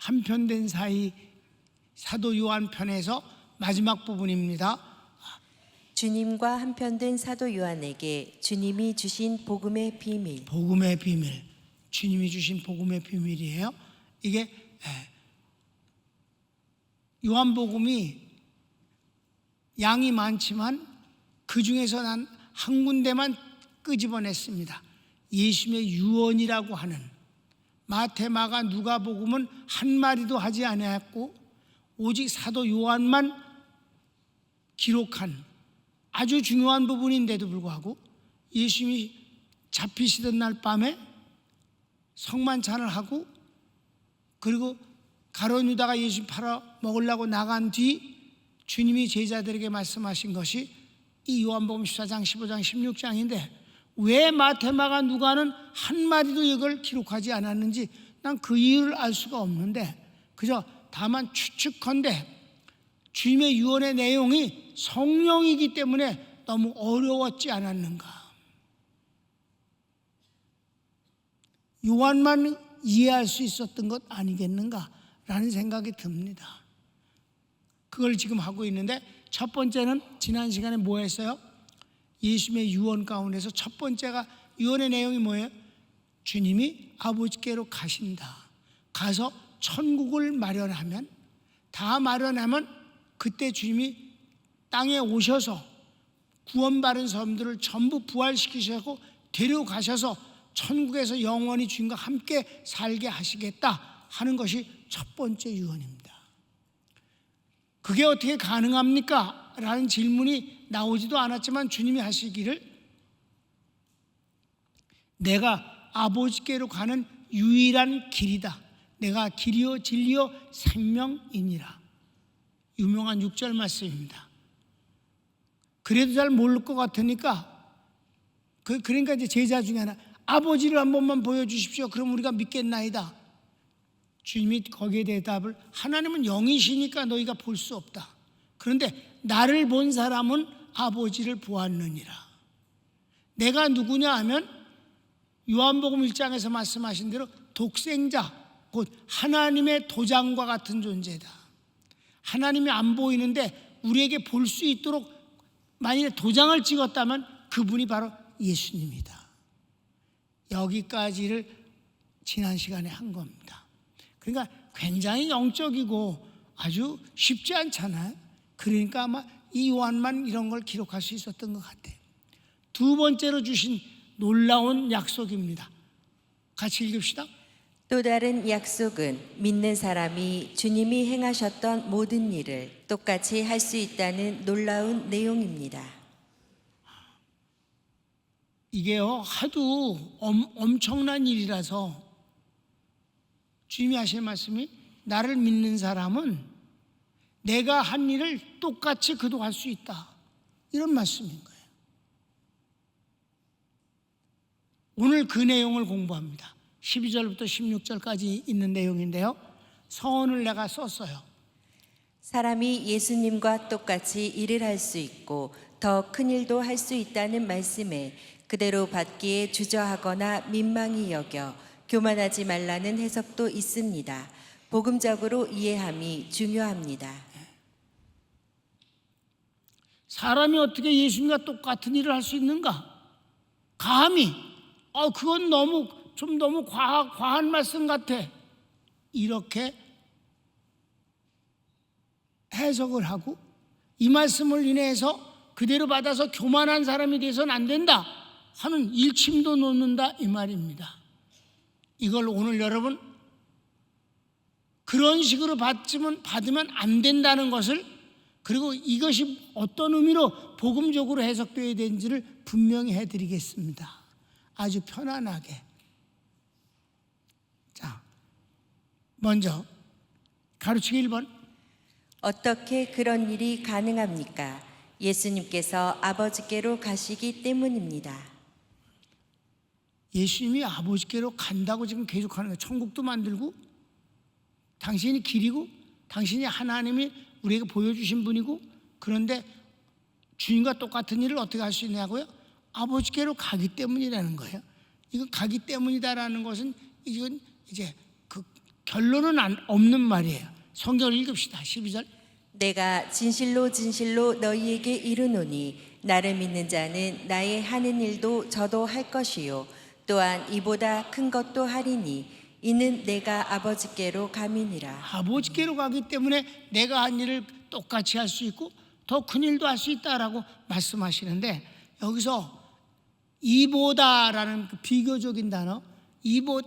한편된 사이 사도 요한 편에서 마지막 부분입니다. 주님과 한편된 사도 요한에게 주님이 주신 복음의 비밀. 복음의 비밀, 주님이 주신 복음의 비밀이에요. 이게 요한복음이 양이 많지만 그 중에서 난 한 군데만 끄집어냈습니다. 예수님의 유언이라고 하는, 마태, 마가, 누가복음은 한 마디도 하지 않았고 오직 사도 요한만 기록한 아주 중요한 부분인데도 불구하고 예수님이 잡히시던 날 밤에 성만찬을 하고 그리고 가룟 유다가 예수 팔아 먹으려고 나간 뒤 주님이 제자들에게 말씀하신 것이 이 요한복음 14장, 15장, 16장인데 왜 마태, 마가, 누가는 한마디도 이걸 기록하지 않았는지 난 그 이유를 알 수가 없는데 그저 다만 추측컨대 주님의 유언의 내용이 성령이기 때문에 너무 어려웠지 않았는가. 요한만 이해할 수 있었던 것 아니겠는가라는 생각이 듭니다. 그걸 지금 하고 있는데 첫 번째는 지난 시간에 뭐 했어요? 예수님의 유언 가운데서 첫 번째가 유언의 내용이 뭐예요? 주님이 아버지께로 가신다. 가서 천국을 마련하면, 다 마련하면 그때 주님이 땅에 오셔서 구원받은 사람들을 전부 부활시키시고 데려가셔서 천국에서 영원히 주님과 함께 살게 하시겠다 하는 것이 첫 번째 유언입니다. 그게 어떻게 가능합니까? 라는 질문이 나오지도 않았지만 주님이 하시기를 내가 아버지께로 가는 유일한 길이다. 내가 길이요 진리요 생명이니라. 유명한 6절 말씀입니다. 그래도 잘 모를 것 같으니까 그러니까 이제 제자 중에 하나, 아버지를 한 번만 보여주십시오. 그럼 우리가 믿겠나이다. 주님이 거기에 대답을, 하나님은 영이시니까 너희가 볼 수 없다. 그런데 나를 본 사람은 아버지를 보았느니라. 내가 누구냐 하면 요한복음 1장에서 말씀하신 대로 독생자, 곧 하나님의 도장과 같은 존재다. 하나님이 안 보이는데 우리에게 볼 수 있도록 만일에 도장을 찍었다면 그분이 바로 예수님이다. 여기까지를 지난 시간에 한 겁니다. 그러니까 굉장히 영적이고 아주 쉽지 않잖아요. 그러니까 아마 이 요한만 이런 걸 기록할 수 있었던 것 같아요. 두 번째로 주신 놀라운 약속입니다. 같이 읽읍시다. 또 다른 약속은 믿는 사람이 주님이 행하셨던 모든 일을 똑같이 할 수 있다는 놀라운 내용입니다. 이게요, 하도 엄청난 일이라서 주님이 하신 말씀이 나를 믿는 사람은 내가 한 일을 똑같이 그도 할 수 있다. 이런 말씀인 거예요. 오늘 그 내용을 공부합니다. 12절부터 16절까지 있는 내용인데요. 서원을 내가 썼어요. 사람이 예수님과 똑같이 일을 할 수 있고 더 큰 일도 할 수 있다는 말씀에 그대로 받기에 주저하거나 민망히 여겨 교만하지 말라는 해석도 있습니다. 복음적으로 이해함이 중요합니다. 사람이 어떻게 예수님과 똑같은 일을 할 수 있는가? 감히 그건 너무 과한 말씀 같아. 이렇게 해석을 하고 이 말씀을 인해서 그대로 받아서 교만한 사람이 돼서는 안 된다 하는 일침도 놓는다 이 말입니다. 이걸 오늘 여러분 그런 식으로 받으면 안 된다는 것을, 그리고 이것이 어떤 의미로 복음적으로 해석되어야 되는지를 분명히 해드리겠습니다. 아주 편안하게. 자, 먼저 가르치기 1번. 어떻게 그런 일이 가능합니까? 예수님께서 아버지께로 가시기 때문입니다. 예수님이 아버지께로 간다고 지금 계속하는 거예요. 천국도 만들고 당신이 길이고 당신이 하나님이 우리에게 보여주신 분이고, 그런데 주님과 똑같은 일을 어떻게 할 수 있냐고요? 아버지께로 가기 때문이라는 거예요. 이건 가기 때문이다라는 것은 이건 이제 결론은 없는 말이에요. 성경을 읽읍시다. 12절. 내가 진실로 진실로 너희에게 이르노니 나를 믿는 자는 나의 하는 일도 저도 할 것이요 또한 이보다 큰 것도 하리니 이는 내가 아버지께로 감이니라. 아버지께로 가기 때문에 내가 한 일을 똑같이 할 수 있고 더 큰 일도 할 수 있다라고 말씀하시는데, 여기서 이보다라는 그 비교적인 단어,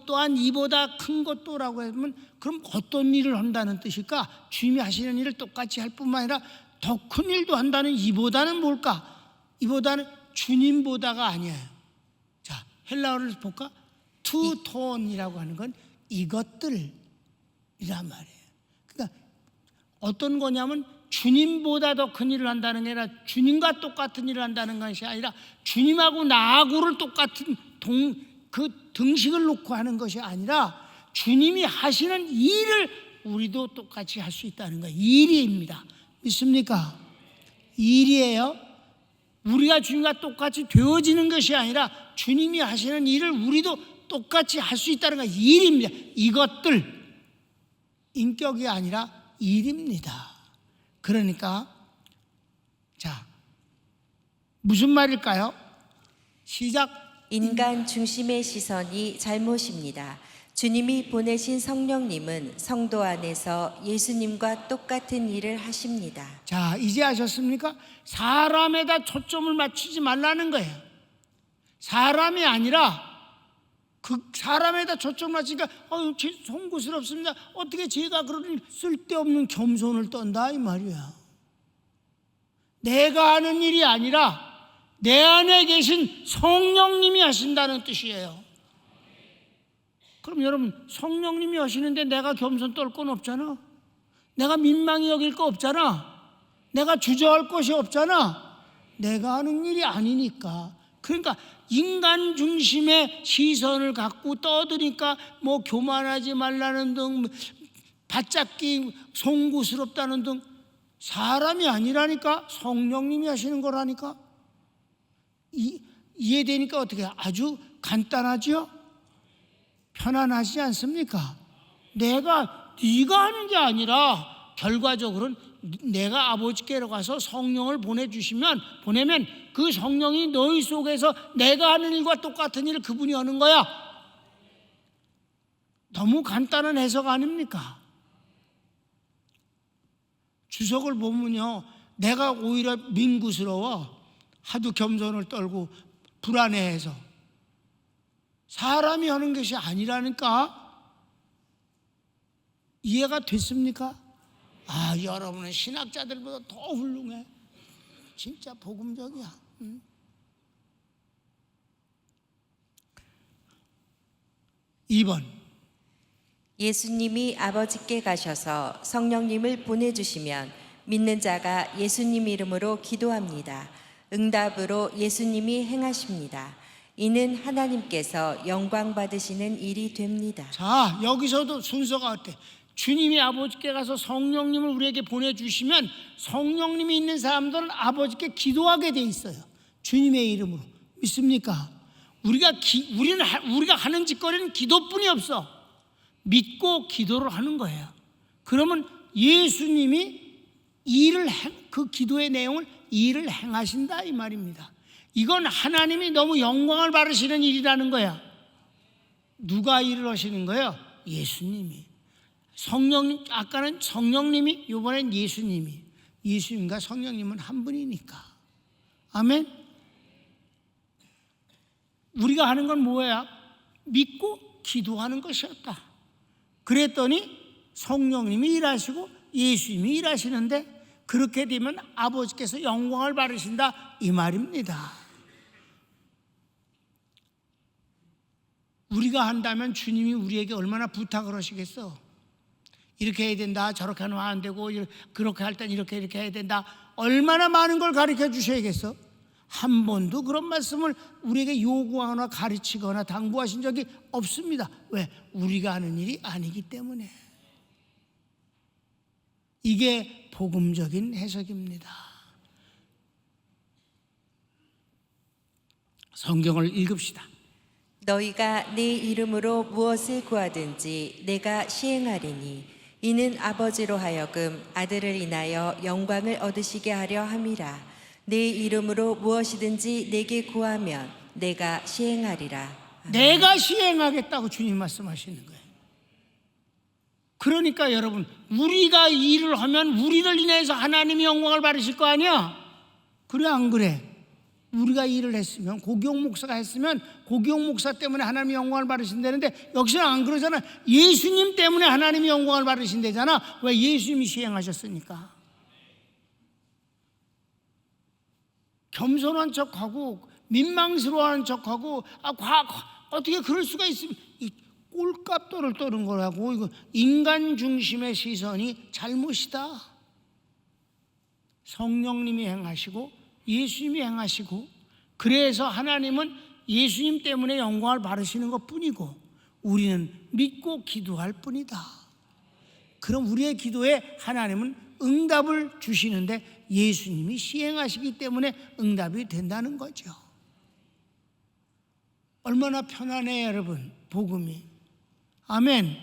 또한 이보다 큰 것도라고 하면 그럼 어떤 일을 한다는 뜻일까? 주님이 하시는 일을 똑같이 할 뿐만 아니라 더 큰 일도 한다는 이보다는 뭘까? 이보다는 주님보다가 아니에요. 자, 헬라어를 볼까? 투톤이라고 하는 건 이것들이란 말이에요. 그러니까 어떤 거냐면 주님보다 더 큰 일을 한다는 게 아니라 주님과 똑같은 일을 한다는 것이 아니라 주님하고 나하고를 똑같은 그 등식을 놓고 하는 것이 아니라 주님이 하시는 일을 우리도 똑같이 할 수 있다는 거예요. 일입니다. 믿습니까? 일이에요. 우리가 주님과 똑같이 되어지는 것이 아니라 주님이 하시는 일을 우리도 똑같이 할 수 있다는 거예요. 일입니다. 이것들, 인격이 아니라 일입니다. 그러니까 자, 무슨 말일까요? 시작. 인간 중심의 시선이 잘못입니다. 주님이 보내신 성령님은 성도 안에서 예수님과 똑같은 일을 하십니다. 자, 이제 아셨습니까? 사람에다 초점을 맞추지 말라는 거예요. 사람이 아니라 그 사람에다 초점을 맞추니까 송구스럽습니다. 어떻게 제가 그런 쓸데없는 겸손을 떤다 이 말이야. 내가 하는 일이 아니라 내 안에 계신 성령님이 하신다는 뜻이에요. 그럼 여러분, 성령님이 하시는데 내가 겸손 떨 건 없잖아. 내가 민망히 여길 거 없잖아. 내가 주저할 것이 없잖아. 내가 하는 일이 아니니까. 그러니까 인간 중심의 시선을 갖고 떠드니까 뭐 교만하지 말라는 등, 바짝기 송구스럽다는 등, 사람이 아니라니까 성령님이 하시는 거라니까. 이해되니까 어떻게 아주 간단하죠? 편안하지 않습니까? 네가 하는 게 아니라 결과적으로는 내가 아버지께로 가서 성령을 보내면 그 성령이 너희 속에서 내가 하는 일과 똑같은 일을 그분이 하는 거야. 너무 간단한 해석 아닙니까? 주석을 보면요, 내가 오히려 민구스러워. 하도 겸손을 떨고 불안해해서. 사람이 하는 것이 아니라니까. 이해가 됐습니까? 아, 여러분은 신학자들보다 더 훌륭해. 진짜 복음적이야. 2번. 예수님이 아버지께 가셔서 성령님을 보내주시면 믿는 자가 예수님 이름으로 기도합니다. 응답으로 예수님이 행하십니다. 이는 하나님께서 영광 받으시는 일이 됩니다. 자, 여기서도 순서가 어때? 주님이 아버지께 가서 성령님을 우리에게 보내주시면 성령님이 있는 사람들은 아버지께 기도하게 돼 있어요. 주님의 이름으로. 믿습니까? 우리가 하는 짓거리는 기도뿐이 없어. 믿고 기도를 하는 거예요. 그러면 예수님이 그 기도의 내용을 일을 행하신다 이 말입니다. 이건 하나님이 너무 영광을 받으시는 일이라는 거야. 누가 일을 하시는 거예요? 예수님이. 성령님, 아까는 성령님이, 이번엔 예수님이. 예수님과 성령님은 한 분이니까. 아멘. 우리가 하는 건 뭐야? 믿고 기도하는 것이었다. 그랬더니 성령님이 일하시고 예수님이 일하시는데, 그렇게 되면 아버지께서 영광을 받으신다 이 말입니다. 우리가 한다면 주님이 우리에게 얼마나 부탁을 하시겠어. 이렇게 해야 된다, 저렇게 하면 안 되고, 그렇게 할 땐 이렇게 해야 된다. 얼마나 많은 걸 가르쳐 주셔야겠어. 한 번도 그런 말씀을 우리에게 요구하거나 가르치거나 당부하신 적이 없습니다. 왜? 우리가 하는 일이 아니기 때문에. 이게 복음적인 해석입니다. 성경을 읽읍시다. 너희가 내 이름으로 무엇을 구하든지 내가 시행하리니 이는 아버지로 하여금 아들을 인하여 영광을 얻으시게 하려 함이라. 내 이름으로 무엇이든지 내게 구하면 내가 시행하리라. 내가 시행하겠다고 주님 말씀하시는 거예요. 그러니까 여러분, 우리가 일을 하면 우리를 인해서 하나님이 영광을 받으실 거 아니야? 그래 안 그래? 우리가 일을 했으면, 고기용 목사가 했으면 고기용 목사 때문에 하나님이 영광을 받으신다는데, 여기서는 안 그러잖아. 예수님 때문에 하나님이 영광을 받으신다잖아. 왜? 예수님이 시행하셨으니까. 겸손한 척하고 민망스러워하는 척하고 어떻게 그럴 수가 있으면, 이 꼴값도를 떠는 거라고. 이거 인간 중심의 시선이 잘못이다. 성령님이 행하시고 예수님이 행하시고, 그래서 하나님은 예수님 때문에 영광을 받으시는 것뿐이고 우리는 믿고 기도할 뿐이다. 그럼 우리의 기도에 하나님은 응답을 주시는데 예수님이 시행하시기 때문에 응답이 된다는 거죠. 얼마나 편안해요 여러분, 복음이. 아멘.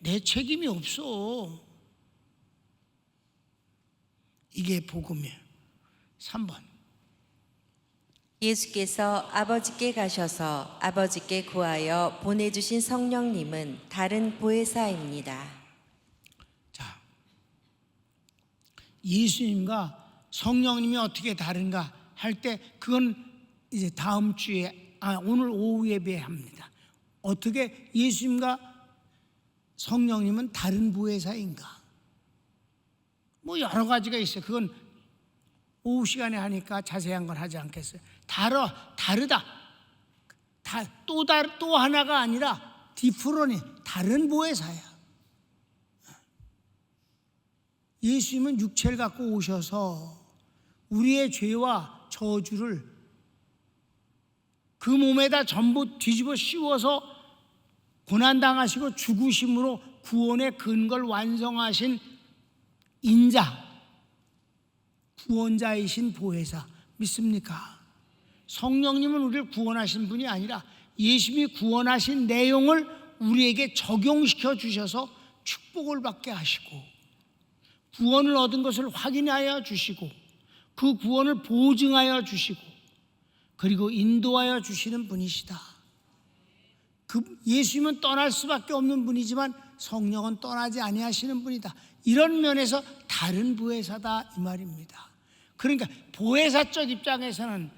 내 책임이 없어. 이게 복음이에요. 3번. 예수께서 아버지께 가셔서 아버지께 구하여 보내주신 성령님은 다른 보혜사입니다. 자, 예수님과 성령님이 어떻게 다른가 할 때, 그건 이제 다음 주에, 오늘 오후 예배에 합니다. 어떻게 예수님과 성령님은 다른 보혜사인가? 뭐 여러 가지가 있어요. 그건 오후 시간에 하니까 자세한 건 하지 않겠어요. 다르다. 또 하나가 아니라 디프로니, 다른 보혜사야. 예수님은 육체를 갖고 오셔서 우리의 죄와 저주를 그 몸에다 전부 뒤집어 씌워서 고난당하시고 죽으심으로 구원의 근거를 완성하신 인자, 구원자이신 보혜사 믿습니까? 성령님은 우리를 구원하신 분이 아니라 예수님이 구원하신 내용을 우리에게 적용시켜 주셔서 축복을 받게 하시고, 구원을 얻은 것을 확인하여 주시고, 그 구원을 보증하여 주시고, 그리고 인도하여 주시는 분이시다. 예수님은 떠날 수밖에 없는 분이지만 성령은 떠나지 아니하시는 분이다. 이런 면에서 다른 보혜사다 이 말입니다. 그러니까 보혜사적 입장에서는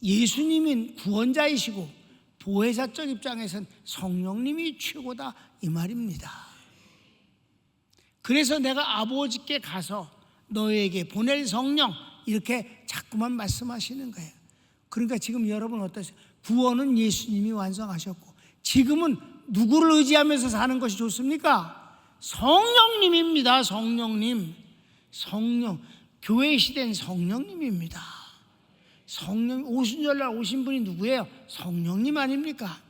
예수님이 구원자이시고, 보혜사적 입장에서는 성령님이 최고다 이 말입니다. 그래서 내가 아버지께 가서 너에게 보낼 성령, 이렇게 자꾸만 말씀하시는 거예요. 그러니까 지금 여러분 어떠세요? 구원은 예수님이 완성하셨고, 지금은 누구를 의지하면서 사는 것이 좋습니까? 성령님입니다. 성령, 교회 시대는 성령님입니다. 성령, 오순절날 오신 분이 누구예요? 성령님 아닙니까?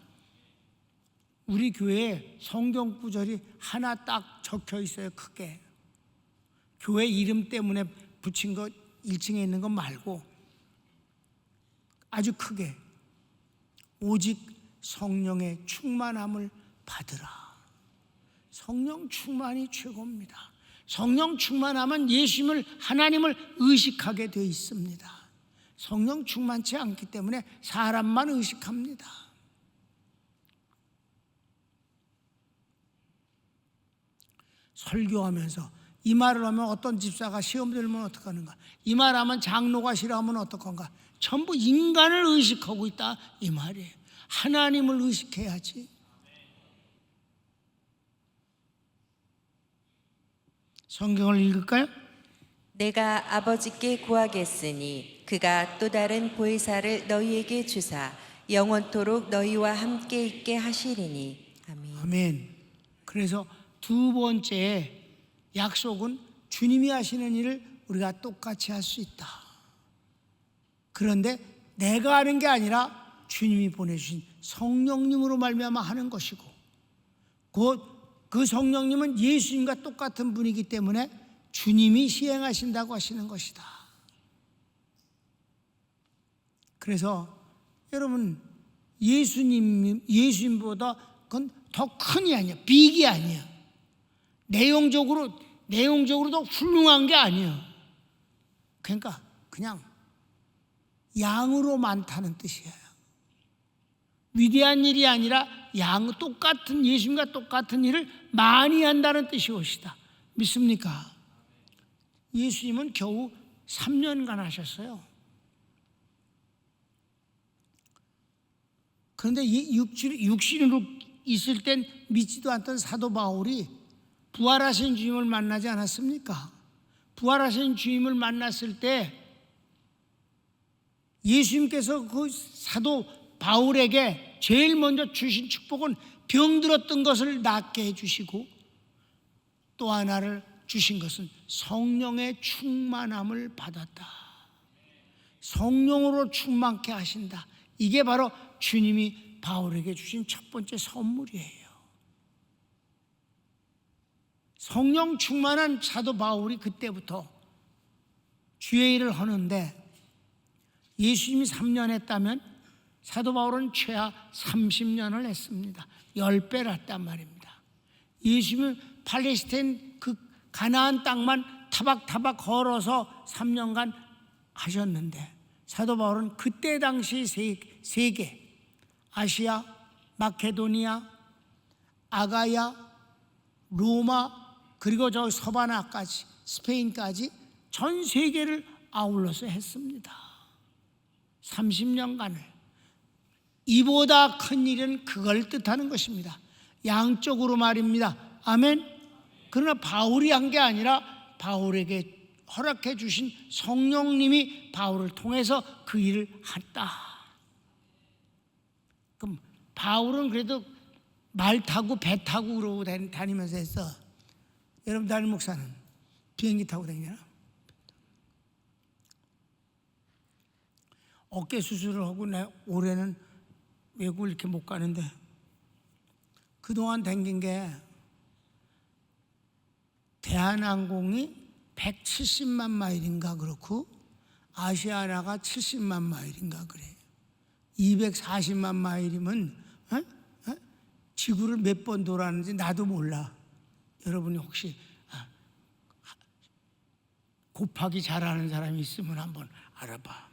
우리 교회에 성경 구절이 하나 딱 적혀 있어요. 크게. 교회 이름 때문에 붙인 거 1층에 있는 거 말고 아주 크게, 오직 성령의 충만함을 받으라. 성령 충만이 최고입니다. 성령 충만하면 예수님을, 하나님을 의식하게 되어 있습니다. 성령 충만치 않기 때문에 사람만 의식합니다. 설교하면서 이 말을 하면 어떤 집사가 시험 들면 어떡하는가, 이 말하면 장로가 싫어하면 어떡한가, 전부 인간을 의식하고 있다 이 말이에요. 하나님을 의식해야지. 성경을 읽을까요? 내가 아버지께 구하겠으니 그가 또 다른 보혜사를 너희에게 주사 영원토록 너희와 함께 있게 하시리니. 아멘. 아멘. 그래서 두 번째 약속은 주님이 하시는 일을 우리가 똑같이 할 수 있다. 그런데 내가 하는 게 아니라 주님이 보내주신 성령님으로 말미암아 하는 것이고, 그 성령님은 예수님과 똑같은 분이기 때문에 주님이 시행하신다고 하시는 것이다. 그래서 여러분, 예수님보다 그건 더 큰이 아니야. 빅이 아니야. 내용적으로도 훌륭한 게 아니야. 그러니까 그냥 양으로 많다는 뜻이에요. 위대한 일이 아니라 예수님과 똑같은 일을 많이 한다는 뜻이 옵시다. 믿습니까? 예수님은 겨우 3년간 하셨어요. 그런데 육신으로 있을 땐 믿지도 않던 사도 바울이 부활하신 주님을 만나지 않았습니까? 부활하신 주님을 만났을 때 예수님께서 그 사도 바울에게 제일 먼저 주신 축복은 병들었던 것을 낫게 해주시고, 또 하나를 주신 것은 성령의 충만함을 받았다. 성령으로 충만케 하신다. 이게 바로 주님이 바울에게 주신 첫 번째 선물이에요. 성령 충만한 사도 바울이 그때부터 주의 일을 하는데, 예수님이 3년 했다면 사도 바울은 최하 30년을 했습니다. 10배를 했단 말입니다. 예수님은 팔레스타인 그 가나안 땅만 타박타박 걸어서 3년간 하셨는데, 사도 바울은 그때 당시 세계, 아시아, 마케도니아, 아가야, 로마, 그리고 저 서바나까지, 스페인까지 전 세계를 아울러서 했습니다. 30년간을. 이보다 큰 일은 그걸 뜻하는 것입니다. 양쪽으로 말입니다. 아멘. 그러나 바울이 한 게 아니라 바울에게 허락해 주신 성령님이 바울을 통해서 그 일을 했다. 그럼 바울은 그래도 말 타고 배 타고 그러고 다니면서 했어. 여러분, 담임 목사는 비행기 타고 다니냐? 어깨 수술을 하고 올해는 외국을 이렇게 못 가는데, 그동안 댕긴 게 대한항공이 170만 마일인가 그렇고, 아시아나가 70만 마일인가 그래. 240만 마일이면 지구를 몇 번 돌았는지 나도 몰라. 여러분이 혹시 곱하기 잘하는 사람이 있으면 한번 알아봐.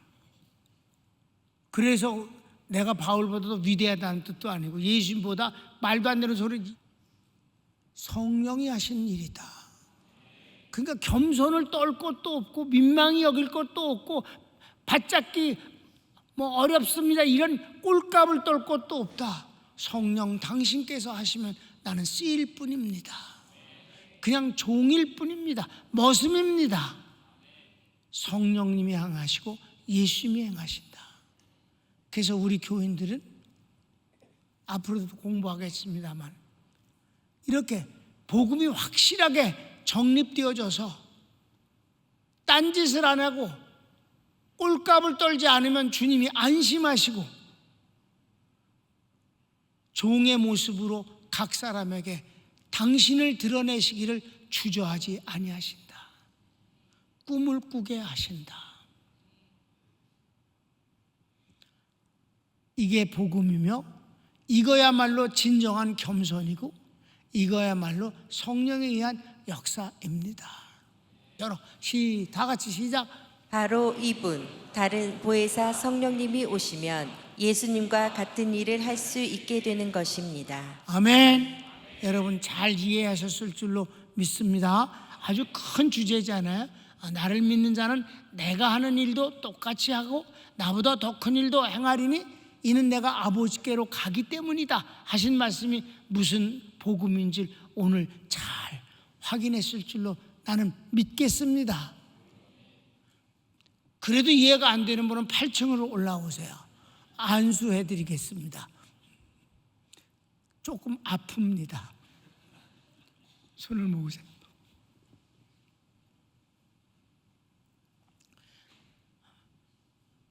그래서 내가 바울보다도 위대하다는 뜻도 아니고, 예수님보다 말도 안 되는 소리, 성령이 하신 일이다. 그러니까 겸손을 떨 것도 없고, 민망히 여길 것도 없고, 받잡기 어렵습니다 이런 꼴값을 떨 것도 없다. 성령 당신께서 하시면 나는 쓰일 뿐입니다. 그냥 종일 뿐입니다. 머슴입니다. 성령님이 행하시고 예수님이 행하신다. 그래서 우리 교인들은 앞으로도 공부하겠습니다만, 이렇게 복음이 확실하게 정립되어져서 딴짓을 안 하고 꼴값을 떨지 않으면 주님이 안심하시고 종의 모습으로 각 사람에게 당신을 드러내시기를 주저하지 아니하신다. 꿈을 꾸게 하신다. 이게 복음이며, 이거야말로 진정한 겸손이고, 이거야말로 성령에 의한 역사입니다. 다 같이 시작. 바로 이분, 다른 보혜사 성령님이 오시면 예수님과 같은 일을 할 수 있게 되는 것입니다. 아멘. 여러분 잘 이해하셨을 줄로 믿습니다. 아주 큰 주제잖아요. 나를 믿는 자는 내가 하는 일도 똑같이 하고 나보다 더 큰 일도 행하리니 이는 내가 아버지께로 가기 때문이다 하신 말씀이 무슨 복음인지 오늘 잘 확인했을 줄로 나는 믿겠습니다. 그래도 이해가 안 되는 분은 8층으로 올라오세요. 안수해드리겠습니다. 조금 아픕니다. 손을 모으세요.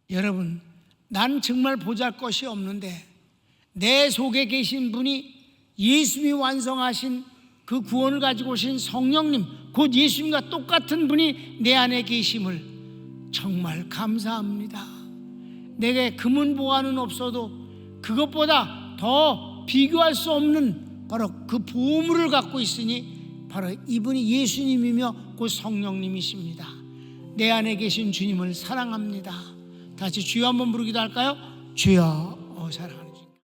여러분, 난 정말 보잘것이 없는데 내 속에 계신 분이 예수님이 완성하신 그 구원을 가지고 오신 성령님, 곧 예수님과 똑같은 분이 내 안에 계심을 정말 감사합니다. 내게 금은 보화는 없어도 그것보다 더 비교할 수 없는 바로 그 보물을 갖고 있으니 바로 이분이 예수님이며 그 성령님이십니다. 내 안에 계신 주님을 사랑합니다. 다시 주여 한번 부르기도 할까요? 주여 사랑합니다.